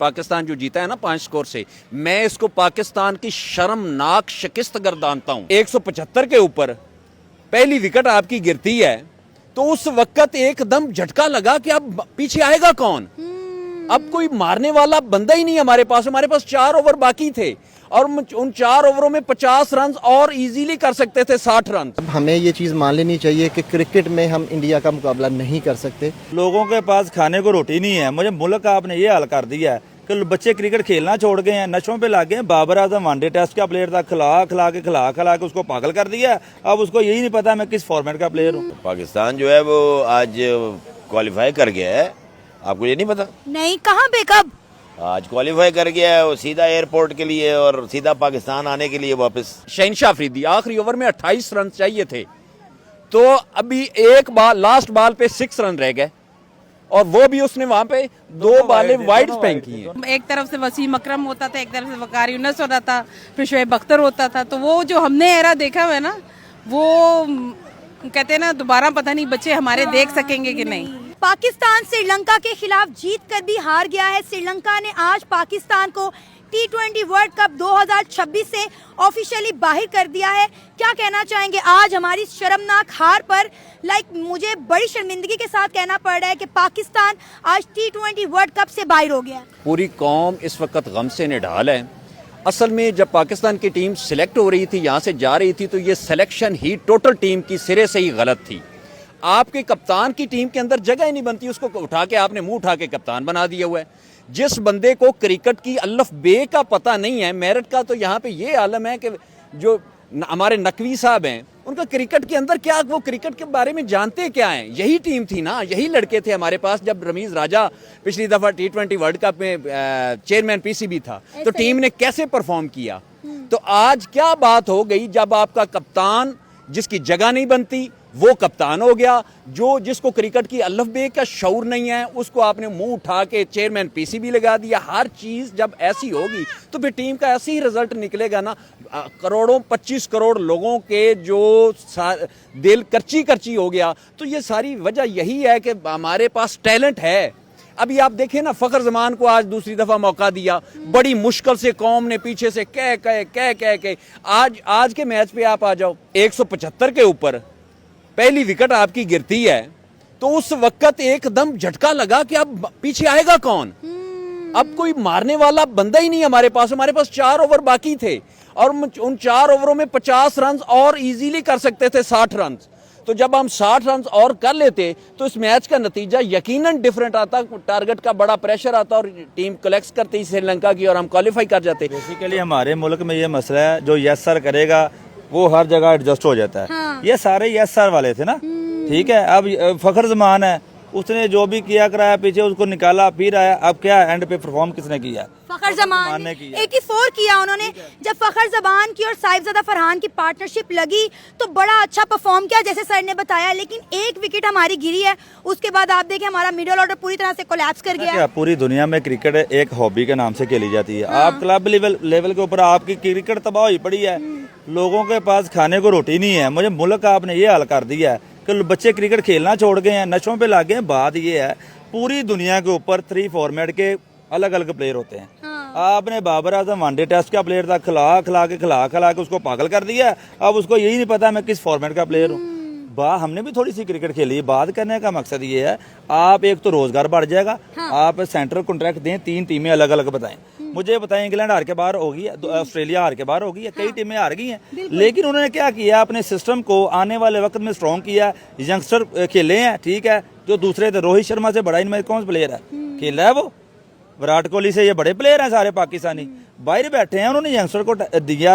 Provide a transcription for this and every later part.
पाकिस्तान जो जीता है ना 5 स्कोर से, मैं इसको पाकिस्तान की शर्मनाक शिकस्त गर्दानता हूं। 175 के ऊपर पहली विकेट आपकी गिरती है तो उस वक्त एकदम झटका लगा कि अब पीछे आएगा कौन। अब कोई मारने वाला बंदा ही नहीं हमारे पास 4 ओवर बाकी थे और उन 4 ओवरों में 50 रन और इजीली कर सकते थे, 60 रन। अब हमें ये चीज़ मान लेनी चाहिए कि क्रिकेट में हम इंडिया का मुकाबला नहीं कर सकते। लोगों के पास खाने को रोटी नहीं है। मुझे मुल्क का आपने ये हाल कर दिया है कि बच्चे क्रिकेट खेलना छोड़ गए हैं, नशों पे लग गए हैं। बाबर आजम वनडे टेस्ट का प्लेयर था, खिला के उसको पागल कर दिया। अब उसको यही नहीं पता मैं किस फॉर्मेट का प्लेयर हूँ। पाकिस्तान जो है वो आज क्वालिफाई कर गया है, आपको ये नहीं पता? नहीं, कहाँ पे, कब? आज क्वालिफाई कर गया है वो सीधा एयरपोर्ट के लिए और सीधा पाकिस्तान आने के लिए वापस। शहनशाह अफरीदी आखिरी ओवर में 28 रन चाहिए थे तो अभी एक बाल लास्ट बॉल पे 6 रन रह गए और वो भी उसने वहां पे 2 बालें वाइड फेंक की हैं। एक तरफ से वसीम अकरम होता था, एक तरफ से वकार यूनुस होता था, फिर शोएब अख्तर होता था। तो वो जो हमने एरा देखा हुआ है ना, वो कहते हैं ना दोबारा पता नहीं बच्चे हमारे देख सकेंगे कि नहीं। पाकिस्तान श्रीलंका के खिलाफ जीत कर भी हार गया है। श्रीलंका ने आज पाकिस्तान को T20 वर्ल्ड कप 2026 से ऑफिशियली बाहर कर दिया है। क्या कहना चाहेंगे आज हमारी शर्मनाक हार पर? मुझे बड़ी शर्मिंदगी के साथ कहना पड़ रहा है कि पाकिस्तान आज T20 वर्ल्ड कप से बाहर हो गया। पूरी कौम इस वक्त गम से निढाल है। असल में जब पाकिस्तान की टीम सिलेक्ट हो रही थी, यहाँ से जा रही थी, तो ये सिलेक्शन ही टोटल टीम की सिरे से ही गलत थी। आपके कप्तान की टीम के अंदर जगह ही नहीं बनती, उसको उठा के आपने मुंह उठा के कप्तान बना दिया हुआ है। जिस बंदे को क्रिकेट की अल्फ बे का पता नहीं है, मेरिट का, तो यहाँ पे ये आलम है कि जो हमारे नकवी साहब हैं उनका क्रिकेट के अंदर क्या, वो क्रिकेट के बारे में जानते क्या हैं। यही टीम थी ना, यही लड़के थे हमारे पास जब रमीज राजा पिछली दफा T20 वर्ल्ड कप में चेयरमैन PCB था, तो टीम ने कैसे परफॉर्म किया। तो आज क्या बात हो गई जब आपका कप्तान जिसकी जगह नहीं बनती वो कप्तान हो गया, जिसको क्रिकेट की अल्फ बे का शऊर नहीं है उसको आपने मुंह उठा के चेयरमैन PCB लगा दिया। हर चीज जब ऐसी होगी तो फिर टीम का ऐसे ही रिजल्ट निकलेगा ना। करोड़ों 25 करोड़ लोगों के जो दिल करची हो गया, तो ये सारी वजह यही है कि हमारे पास टैलेंट है। अभी आप देखें ना, फखर जमान को आज दूसरी दफा मौका दिया, बड़ी मुश्किल से कौम ने पीछे से कह के आज के मैच पे आप आ जाओ, 175 के ऊपर पहली विकेट आपकी गिरती है तो उस वक्त एकदम झटका लगा कि अब पीछे आएगा कौन। अब कोई मारने वाला बंदा ही नहीं हमारे पास 4 ओवर बाकी थे और उन 4 ओवरों में 50 रन और इजीली कर सकते थे, 60 रन। तो जब हम 60 रन और कर लेते तो इस मैच का नतीजा यकीनन डिफरेंट आता, टारगेट का बड़ा प्रेशर आता और टीम कलेक्ट करती श्रीलंका की और हम क्वालिफाई कर जाते। बेसिकली हमारे मुल्क में ये मसला है, जो यस सर करेगा वो हर जगह एडजस्ट हो जाता है। हाँ। ये सारे यस सर वाले थे ना, ठीक है। अब फखर जमान है, उसने जो भी किया कराया पीछे उसको निकाला फिर आया। अब क्या एंड पे परफॉर्म किसने किया? फखर जमान ने 84 किया उन्होंने। जब फखर जमान की और साहिबजादा फरहान की पार्टनरशिप लगी तो बड़ा अच्छा परफॉर्म किया जैसे सर ने बताया, लेकिन एक विकेट हमारी गिरी है। उसके बाद आप देखें हमारा मिडिल ऑर्डर पूरी तरह से कोलैप्स कर गया। पूरी दुनिया में क्रिकेट एक हॉबी के नाम से खेली जाती है। हाँ। आप क्लब लेवल के ऊपर आपकी क्रिकेट तबाह हुई पड़ी है। लोगों के पास खाने को रोटी नहीं है। मुझे मुल्क का आपने ये हाल कर दिया है कि बच्चे क्रिकेट खेलना छोड़ गए हैं, नशों पे लग गए हैं। बात ये है, पूरी दुनिया के ऊपर 3 फॉर्मेट के अलग अलग प्लेयर होते हैं। हाँ। आपने बाबर आजम वनडे टेस्ट का प्लेयर था, खिला के उसको पागल कर दिया। अब उसको यही नहीं पता मैं किस फॉर्मेट का प्लेयर हूँ। हमने भी थोड़ी सी क्रिकेट खेली। बात करने का मकसद ये है, आप एक तो रोजगार बढ़ जाएगा। हाँ। आप सेंट्रल कॉन्ट्रैक्ट दें, 3 टीमें अलग अलग बताएं। मुझे बताएं, इंग्लैंड हार के बाहर होगी, ऑस्ट्रेलिया हार के बाहर होगी, हाँ। कई टीमें हार गई हैं, लेकिन उन्होंने क्या किया, अपने सिस्टम को आने वाले वक्त में स्ट्रॉन्ग किया। यंगस्टर खेले हैं, ठीक है। जो दूसरे थे, रोहित शर्मा से बड़ा इनमें कौन सा प्लेयर है खेला है? वो विराट कोहली से ये बड़े प्लेयर हैं सारे पाकिस्तानी। बाहर बैठे हैं, उन्होंने यंगस्टर को दिया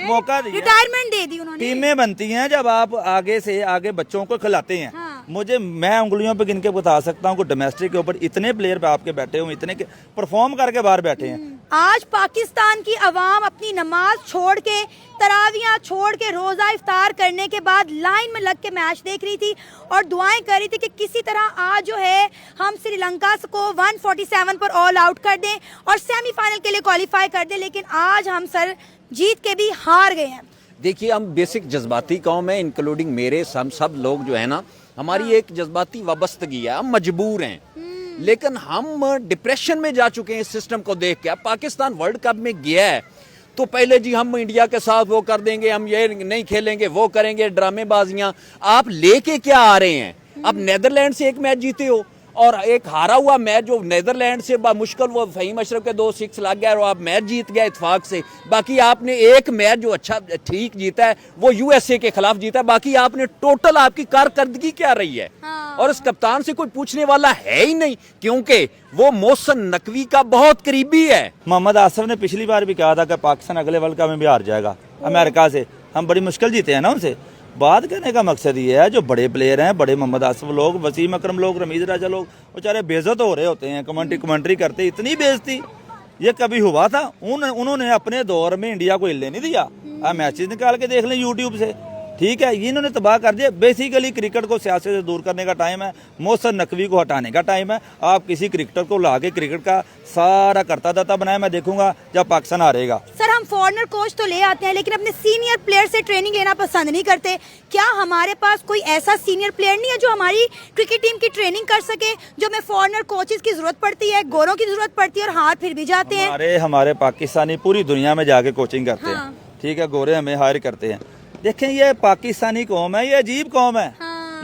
मौका दिया, रिटायरमेंट दे दी उन्होंने। टीमें बनती हैं जब आप आगे से आगे बच्चों को खिलाते हैं। हाँ। मैं उंगलियों पे गिन के बता सकता हूँ कि डोमेस्टिक के ऊपर इतने प्लेयर पे आपके बैठे हुए, इतने के परफॉर्म करके बाहर बैठे हैं। आज पाकिस्तान की अवाम अपनी नमाज छोड़ के, तरावियां छोड़ के, रोजा इफ्तार करने के बाद लाइन में लग के मैच देख रही थी और दुआएं कर रही थी कि किसी तरह आज जो है हम श्रीलंका को 147 पर ऑल आउट कर दें और सेमीफाइनल के लिए क्वालिफाई कर दें। लेकिन आज हम सर जीत के भी हार गए हैं। देखिए, हम बेसिक जज्बाती कौम है, इंक्लूडिंग मेरे सब लोग जो है ना, हमारी एक जज्बाती वाबस्तगी है, हम मजबूर हैं। लेकिन हम डिप्रेशन में जा चुके हैं इस सिस्टम को देख के। अब पाकिस्तान वर्ल्ड कप में गया है तो पहले जी हम इंडिया के साथ वो कर देंगे, हम ये नहीं खेलेंगे, वो करेंगे, ड्रामेबाजियां। आप लेके क्या आ रहे हैं? अब नेदरलैंड से एक मैच जीते हो और एक हारा हुआ मैच जो नेदरलैंड से मुश्किल, वो फहीम अशरफ के 2 6 लग गया और आप मैच जीत गया इत्तेफाक से। बाकी आपने एक मैच जो अच्छा ठीक जीता है वो यूएसए के खिलाफ जीता है। बाकी आपने टोटल आपकी कारकर्दगी क्या रही है? और इस कप्तान से कोई पूछने वाला है ही नहीं, क्योंकि वो मोहसिन नकवी का बहुत करीबी है। मोहम्मद आसिफ ने पिछली बार भी कहा था कि पाकिस्तान अगले वर्ल्ड कप में भी हार जाएगा अमेरिका से। हम बड़ी मुश्किल जीते हैं ना उनसे। बात करने का मकसद ये है, जो बड़े प्लेयर हैं, बड़े मोहम्मद आसिफ लोग, वसीम अकरम लोग, रमीज राजा लोग, बेचारे बेइज्जत हो रहे होते हैं। कमेंट्री करते, इतनी बेइज्जती ये कभी हुआ था? उन्होंने अपने दौर में इंडिया को हिलने नहीं दिया। आप मैचेस निकाल के देख लें यूट्यूब से, ठीक है। ये इन्होंने तबाह कर दिया। बेसिकली क्रिकेट को सियासत से दूर करने का टाइम है, मोहसिन नकवी को हटाने का टाइम है। आप किसी क्रिकेटर को ला के क्रिकेट का सारा करता दाता बनाए, मैं देखूंगा जब पाकिस्तान हारेगा। सर, हम फॉरेनर कोच तो ले आते हैं लेकिन अपने सीनियर प्लेयर से ट्रेनिंग लेना पसंद नहीं करते। क्या हमारे पास कोई ऐसा सीनियर प्लेयर नहीं है जो हमारी क्रिकेट टीम की ट्रेनिंग कर सके? जो हमें फॉरेनर कोचेस की जरूरत पड़ती है, गोरों की जरूरत पड़ती है और हार फिर भी जाते हैं। हमारे पाकिस्तानी पूरी दुनिया में जाके कोचिंग करते हैं, ठीक है। गोरे हमें हायर करते हैं। देखें, ये पाकिस्तानी कौम है, ये अजीब कौम है।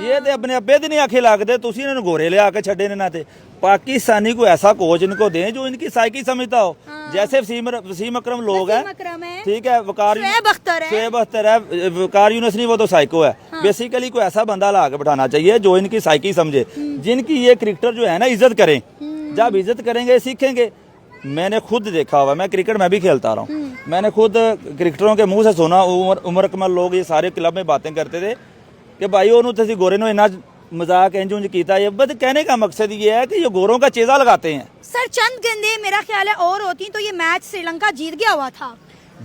ये तो अपने अब्बे दिन आखे लागते, तुसी इन्होंने गोरे ले आके छड़े ने ना थे। पाकिस्तानी को ऐसा कोच इनको दें जो इनकी साइकी समझता हो। जैसे वसीम अकरम लोग हैं, ठीक है, शुएब अख्तर है, वकार यूनुस नहीं, वो तो साइको है। बेसिकली कोई ऐसा बंदा ला के बैठाना चाहिए जो इनकी साइकी समझे, जिनकी ये क्रिकेटर जो है ना इज्जत करें। जब इज्जत करेंगे सीखेंगे। मैंने खुद देखा हुआ, मैं क्रिकेट में भी खेलता रहा हूँ, मैंने खुद क्रिकेटरों के मुंह से सुना, उमर अकमल लोग ये सारे क्लब में बातें करते थे कि भाई उन्होंने गोरे ने इन्ना मजाक इंज किया। ये बस कहने का मकसद ये है कि ये गोरों का चेजा लगाते हैं। सर, चंद गेंदे मेरा ख्याल है और होती तो ये मैच श्रीलंका जीत गया हुआ था।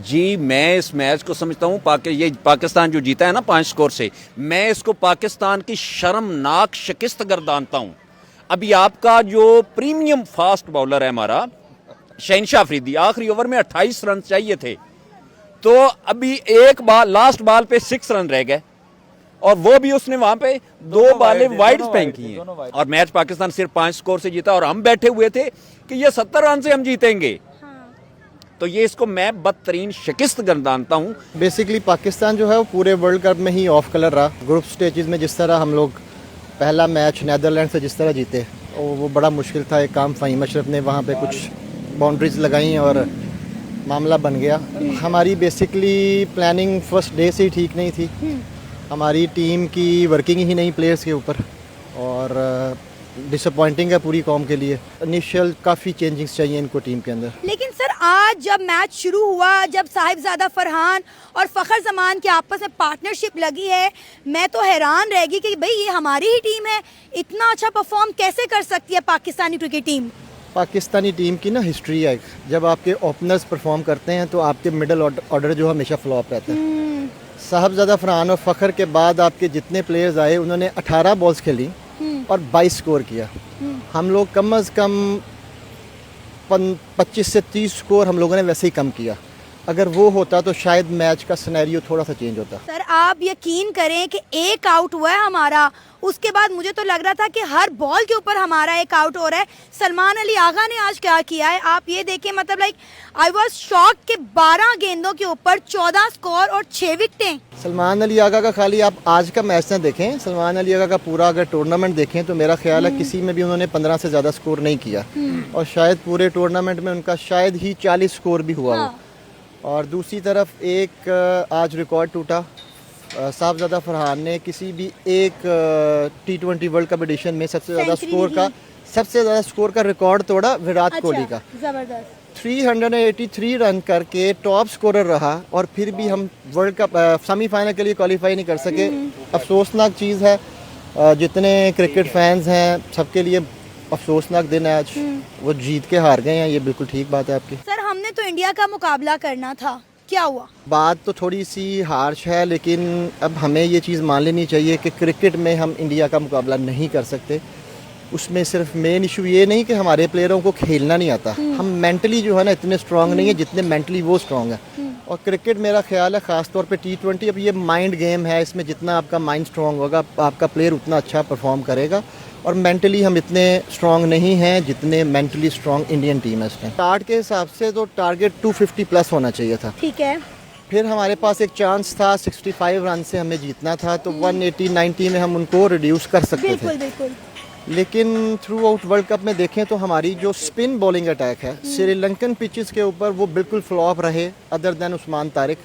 जी, मैं इस मैच को समझता हूँ ये पाकिस्तान जो जीता है ना 5 स्कोर से, मैं इसको पाकिस्तान की शर्मनाक शिकस्त गर्दानता हूँ। अभी आपका जो प्रीमियम फास्ट बॉलर है हमारा शहनशाह अफरीदी, आखिरी ओवर में 28 रन चाहिए थे, तो अभी एक बार लास्ट बॉल पे 6 रन रह गए और वो भी उसने वहां पे 2 बॉलें वाइड फेंकी हैं और मैच पाकिस्तान सिर्फ 5 स्कोर से जीता। और हम बैठे हुए थे कि ये 70 रन से हम जीतेंगे। तो ये इसको मैं बदतरीन शिकस्त गर्दानता हूँ। बेसिकली पाकिस्तान जो है वो पूरे वर्ल्ड कप में ही ऑफ कलर रहा। ग्रुप स्टेजेस में जिस तरह हम लोग पहला मैच नेदरलैंड से जिस तरह जीते, वो बड़ा मुश्किल था। एक काम फ़हीम अशरफ ने वहाँ पे कुछ बाउंड्रीज लगाई और मामला बन गया। हमारी बेसिकली प्लानिंग फर्स्ट डे से ही ठीक नहीं थी। हमारी टीम की वर्किंग ही नहीं प्लेयर्स के ऊपर, और डिसअपॉइंटिंग है पूरी कौम के लिए। इनिशियल काफ़ी चेंजिंग्स चाहिए इनको टीम के अंदर। लेकिन सर, आज जब मैच शुरू हुआ, जब साहिबजादा फरहान और फ़खर जमान की आपस में पार्टनरशिप लगी है, मैं तो हैरान रह गई कि भाई ये हमारी ही टीम है, इतना अच्छा परफॉर्म कैसे कर सकती है Pakistani cricket team? Pakistani team की ना हिस्ट्री है, जब आपके ओपनर्स परफॉर्म करते हैं तो आपके मिडल ऑर्डर जो हमेशा फ्लॉप रहता है। साहिबजादा फरहान और फ़खर के बाद आपके जितने प्लेयर्स आए उन्होंने 18 बॉल्स खेली और 22 स्कोर किया। हम लोग कम अज़ कम 25 से 30 स्कोर हम लोगों ने वैसे ही कम किया। अगर वो होता तो शायद मैच का सिनेरियो थोड़ा सा चेंज होता। सर, आप यकीन करें कि एक आउट हुआ है हमारा, उसके बाद मुझे तो लग रहा था कि हर बॉल के ऊपर हमारा एक आउट हो रहा है। सलमान अली आगा ने आज क्या किया है आप ये देखें, मतलब लाइक आई वाज शॉक कि 12 गेंदों के ऊपर 14 स्कोर और 6 विकेटें। सलमान अली आगा का खाली आप आज का मैच ना देखें, सलमान अली आगा का पूरा अगर टूर्नामेंट देखें तो मेरा ख्याल है किसी में भी उन्होंने 15 से ज़्यादा स्कोर नहीं किया, और शायद पूरे टूर्नामेंट में उनका शायद ही 40 स्कोर भी हुआ हो। और दूसरी तरफ एक आज रिकॉर्ड टूटा, साहिबजादा फरहान ने किसी भी एक T20 वर्ल्ड कप एडिशन में सबसे ज़्यादा स्कोर का रिकॉर्ड तोड़ा विराट कोहली का। जबरदस्त 383 रन करके टॉप स्कोरर रहा, और फिर भी हम वर्ल्ड कप सेमीफाइनल के लिए क्वालिफाई नहीं कर सके। अफसोसनाक चीज़ है, जितने क्रिकेट फैंस हैं सबके लिए अफसोसनाक दिन है आज। वो जीत के हार गए हैं, ये बिल्कुल ठीक बात है आपकी। सर, हमने तो इंडिया का मुकाबला करना था, क्या हुआ? बात तो थोड़ी सी हार्श है, लेकिन अब हमें ये चीज़ मान लेनी चाहिए कि क्रिकेट में हम इंडिया का मुकाबला नहीं कर सकते। उसमें सिर्फ मेन इशू ये नहीं कि हमारे प्लेयरों को खेलना नहीं आता, हम मेंटली जो है ना इतने स्ट्रांग नहीं है जितने मेंटली वो स्ट्रांग है। और क्रिकेट मेरा ख्याल है ख़ासतौर पे T20 अब ये माइंड गेम है, इसमें जितना आपका माइंड स्ट्रांग होगा आपका प्लेयर उतना अच्छा परफॉर्म करेगा। और मेंटली हम इतने स्ट्रांग नहीं हैं जितने मेंटली स्ट्रांग इंडियन टीम है इसमें। स्टार्ट के हिसाब से तो टारगेट 250 प्लस होना चाहिए था। ठीक है। फिर हमारे पास एक चांस था 65 रन से हमें जीतना था, तो 180-90 में हम उनको रिड्यूस कर सकते बिल्कुल थे। बिल्कुल। लेकिन थ्रू आउट वर्ल्ड कप में देखें तो हमारी जो स्पिन बॉलिंग अटैक है श्रीलंकन पिचेस के ऊपर वो बिल्कुल फ्लॉप रहे, अदर देन उस्मान तारिक,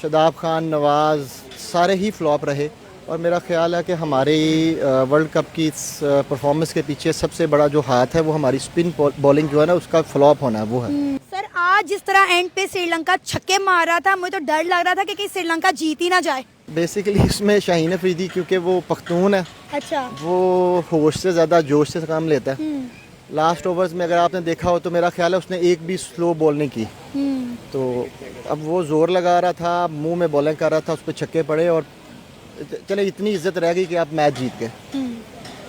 शादाब खान, नवाज़, सारे ही फ्लॉप रहे। और मेरा ख्याल है कि हमारी वर्ल्ड कप की इस परफॉर्मेंस के पीछे सबसे बड़ा जो हाथ है वो हमारी स्पिन बॉलिंग जो है ना उसका फ्लॉप होना है वो है। सर आज जिस तरह एंड पे श्रीलंका छक्के मार रहा था, मुझे तो डर लग रहा था कि कहीं श्रीलंका जीत ही ना जाए। बेसिकली इसमें शाहीन अफरीदी क्योंकि वो पख्तून है, अच्छा। वो होश से ज़्यादा जोश से काम लेता है। लास्ट ओवर्स में अगर आपने देखा हो तो मेरा ख्याल है उसने एक भी स्लो बॉल नहीं की। तो अब वो जोर लगा रहा था, मुंह में बॉलिंग कर रहा था, उस पर छक्के पड़े और चले इतनी इज्जत रह गई कि आप मैच जीत गए।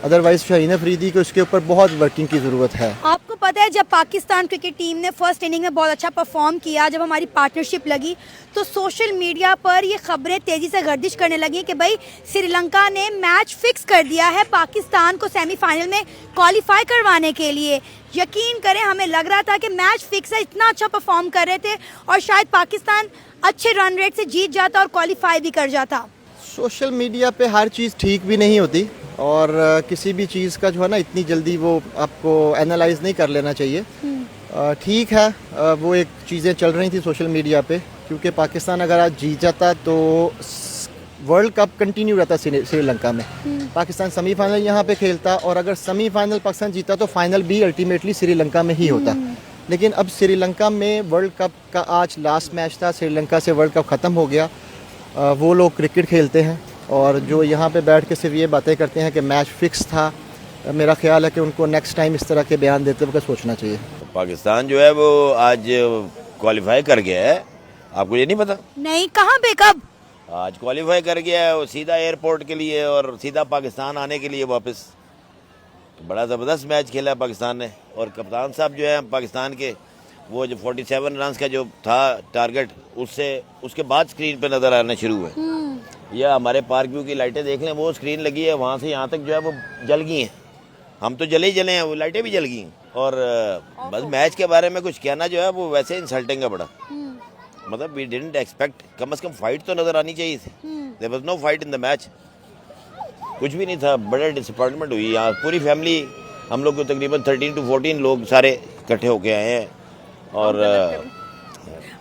अदरवाइज शाहीन अफरीदी को इसके ऊपर बहुत वर्किंग की ज़रूरत है। आपको पता है जब पाकिस्तान क्रिकेट टीम ने फर्स्ट इनिंग में बहुत अच्छा परफॉर्म किया, जब हमारी पार्टनरशिप लगी तो सोशल मीडिया पर ये खबरें तेजी से गर्दिश करने लगी कि भाई श्रीलंका ने मैच फिक्स कर दिया है पाकिस्तान को सेमीफाइनल में क्वालिफाई करवाने के लिए। यकीन करें हमें लग रहा था कि मैच फिक्स है, इतना अच्छा परफॉर्म कर रहे थे और शायद पाकिस्तान अच्छे रन रेट से जीत जाता और क्वालिफाई भी कर जाता। सोशल मीडिया पे हर चीज़ ठीक भी नहीं होती और किसी भी चीज़ का जो है ना इतनी जल्दी वो आपको एनालाइज नहीं कर लेना चाहिए। ठीक है, वो एक चीज़ें चल रही थी सोशल मीडिया पे, क्योंकि पाकिस्तान अगर आज जीत जाता तो वर्ल्ड कप कंटिन्यू रहता श्रीलंका में। पाकिस्तान सेमीफाइनल यहाँ पे खेलता और अगर सेमीफाइनल पाकिस्तान जीता तो फाइनल भी अल्टीमेटली श्रीलंका में ही होता। लेकिन अब श्रीलंका में वर्ल्ड कप का आज लास्ट मैच था, श्रीलंका से वर्ल्ड कप ख़त्म हो गया। वो लोग क्रिकेट खेलते हैं और जो यहाँ पे बैठ के सिर्फ ये बातें करते हैं कि मैच फिक्स था, मेरा ख्याल है कि उनको नेक्स्ट टाइम इस तरह के बयान देते वक्त सोचना चाहिए। पाकिस्तान जो है वो आज क्वालिफाई कर गया है, आपको ये नहीं पता? नहीं, कहाँ पे, कब? आज क्वालिफाई कर गया है वो सीधा एयरपोर्ट के लिए और सीधा पाकिस्तान आने के लिए वापस। तो बड़ा ज़बरदस्त मैच खेला है पाकिस्तान ने और कप्तान साहब जो है पाकिस्तान के, वो जो 47 रन का जो था टारगेट, उससे उसके बाद स्क्रीन पे नज़र आना शुरू हुए। यह हमारे पार्क व्यू की लाइटें देख लें, वो स्क्रीन लगी है, वहाँ से यहाँ तक जो है वो जल गई हैं। हम तो जले ही जले हैं, वो लाइटें भी जल गई हैं। और बस मैच के बारे में कुछ कहना जो है वो वैसे इंसल्टिंग है बड़ा। मतलब वी डिडंट एक्सपेक्ट, कम से कम फाइट तो नज़र आनी चाहिए थी। There was no fight in the match, कुछ भी नहीं था। बड़े डिसअपॉइंटमेंट हुई यहाँ, पूरी फैमिली, हम लोग को तकरीबन 13 to 14 लोग सारे इकट्ठे होके आए हैं और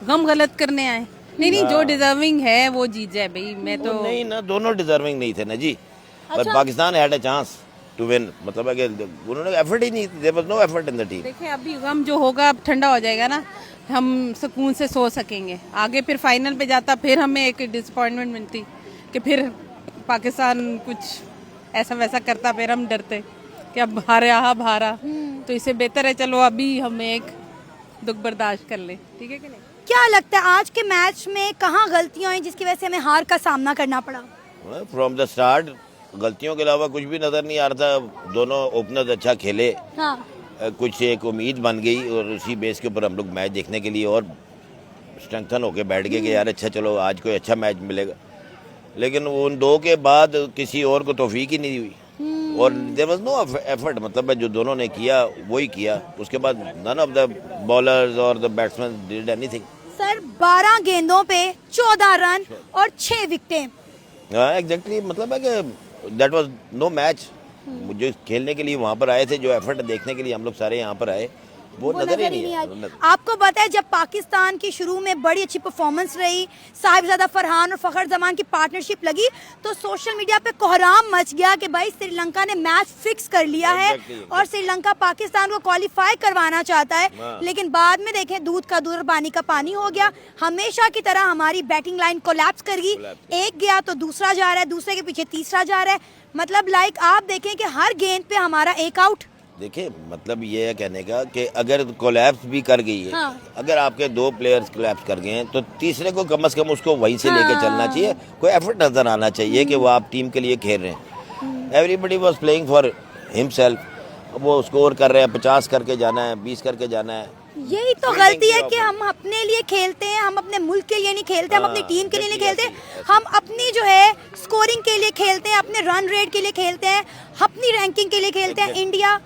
गम गलत करने आए। नहीं, जो डिजर्विंग है वो जीत जाए भाई। मैं तो नहीं ना, दोनों डिजर्विंग नहीं थे ना जी। पर Pakistan had a chance to win, मतलब है कि उन्होंने एफर्ट ही नहीं, there was no effort in the team. देखिए अभी गम जो होगा अब ठंडा हो जाएगा ना, हम सुकून से सो सकेंगे। आगे फिर फाइनल पे जाता फिर हमें एक डिसअपॉइंटमेंट मिलती कि फिर पाकिस्तान कुछ ऐसा वैसा करता, फिर हम डरते कि अब हारा। तो इससे बेहतर है चलो अभी हमें एक दुख बर्दाश्त कर ले, ठीक है कि नहीं? क्या लगता है आज के मैच में कहाँ गलतियां हुई जिसकी वजह से हमें हार का सामना करना पड़ा? फ्रॉम द स्टार्ट गलतियों के अलावा कुछ भी नजर नहीं आ रहा था। दोनों ओपनर्स अच्छा खेले, हाँ। कुछ एक उम्मीद बन गई और उसी बेस के ऊपर हम लोग मैच देखने के लिए और स्ट्रेंथन होके बैठ गए कि यार अच्छा चलो आज कोई अच्छा मैच मिलेगा। लेकिन उन दो के बाद किसी और को तौफीक ही नहीं हुई और देयर वाज नो एफर्ट, मतलब जो दोनों ने किया वही किया। उसके बाद नन ऑफ द बॉलर्स और the batsman did anything. Sir 12 गेंदों पे 14 रन और 6 विकेटें। हाँ एग्जैक्टली, मतलब है कि दैट वाज नो मैच। जो खेलने के लिए वहाँ पर आए थे, जो एफर्ट देखने के लिए हम लोग सारे यहाँ पर आए, वो नजर ही नहीं आई। आया। आपको पता है जब पाकिस्तान की शुरू में बड़ी अच्छी परफॉर्मेंस रही, साहिबजादा फरहान और फखर जमान की पार्टनरशिप लगी तो सोशल मीडिया पे कोहराम मच गया कि भाई श्रीलंका ने मैच फिक्स कर लिया है और श्रीलंका पाकिस्तान को क्वालिफाई करवाना चाहता है। लेकिन बाद में देखें दूध का दूध और पानी का पानी हो गया। हमेशा की तरह हमारी बैटिंग लाइन कोलैप्स कर गई, एक गया तो दूसरा जा रहा है, दूसरे के पीछे तीसरा जा रहा है। मतलब आप देखें कि हर गेंद पे हमारा एक आउट। देखिए मतलब ये है कहने का कि अगर कोलैप्स भी कर गई है, हाँ। अगर आपके 2 प्लेयर्स कोलैप्स कर गए हैं तो तीसरे को कम से कम उसको वहीं से लेके चलना चाहिए। कोई एफर्ट नजर आना चाहिए कि वो आप टीम के लिए खेल रहे हैं। Everybody was playing for himself. वो स्कोर कर रहे हैं, 50 करके जाना है, 20 करके जाना है, यही तो गलती है कि हम अपने लिए खेलते हैं, हम अपने मुल्क के लिए नहीं खेलते, हम अपनी टीम के लिए नहीं खेलते, हम अपनी जो है स्कोरिंग के लिए खेलते हैं, अपने रन रेट के लिए खेलते हैं, अपनी रैंकिंग के लिए खेलते हैं। इंडिया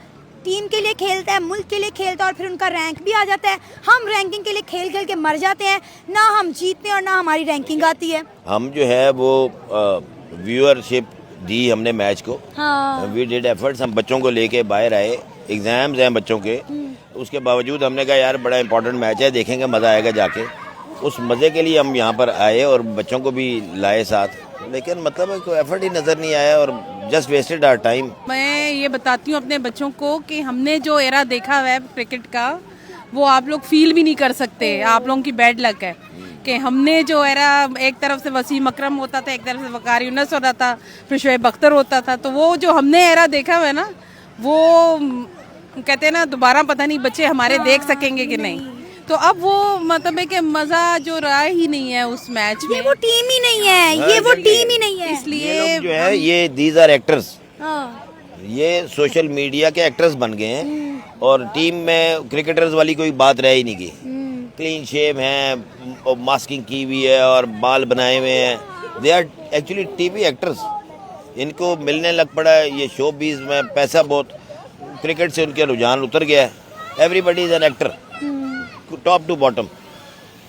टीम के लिए खेलता है, मुल्क के लिए खेलता है और फिर उनका रैंक भी आ जाता है। हम रैंकिंग के लिए खेल खेल के मर जाते हैं, ना हम जीतते हैं और ना हमारी रैंकिंग आती है। हम जो है वो व्यूअरशिप दी हमने मैच को, हाँ। वी डिड एफर्ट्स, हम बच्चों को लेके बाहर आए, एग्जाम्स हैं बच्चों के, उसके बावजूद हमने कहा यार बड़ा इंपॉर्टेंट मैच है, देखेंगे मज़ा आएगा जाके। उस मज़े के लिए हम यहाँ पर आए और बच्चों को भी लाए साथ, लेकिन मतलब कोई एफर्ट ही नज़र नहीं आया और जस्ट वेस्टेड आवर टाइम। मैं ये बताती हूँ अपने बच्चों को कि हमने जो एरा देखा हुआ है क्रिकेट का, वो आप लोग फील भी नहीं कर सकते। आप लोगों की बैड लक है कि हमने जो एरा, एक तरफ से वसीम अकरम होता था, एक तरफ से वकार यूनुस होता था, फिर शोएब अख्तर होता था, तो वो जो हमने एरा देखा हुआ है ना, वो कहते हैं ना दोबारा पता नहीं बच्चे हमारे देख सकेंगे कि नहीं। तो अब वो मतलब है कि मजा जो रहा ही नहीं है उस मैच में, ये वो टीम ही नहीं है, ये वो टीम ही नहीं है। इसलिए ये लोग जो है ये दीज आर एक्टर्स, हाँ। ये सोशल मीडिया के एक्टर्स बन गए हैं और टीम में क्रिकेटर्स वाली कोई बात रह ही नहीं गई। क्लीन शेव हैं और मास्किंग की हुई है और बाल बनाए हुए हैं, they are actually TV actors. इनको मिलने लग पड़ा है ये शोबीज में पैसा, बहुत क्रिकेट से उनके रुझान उतर गया है। Everybody is an actor top to bottom,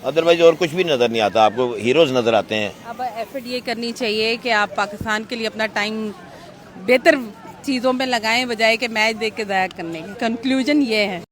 otherwise और कुछ भी नजर नहीं आता, आपको हीरोज नजर आते हैं। अब एफर्ट ये करनी चाहिए कि आप पाकिस्तान के लिए अपना टाइम बेहतर चीज़ों में लगाएं बजाय कि मैच देख के ज़ाया करने के। कंक्लूजन ये है।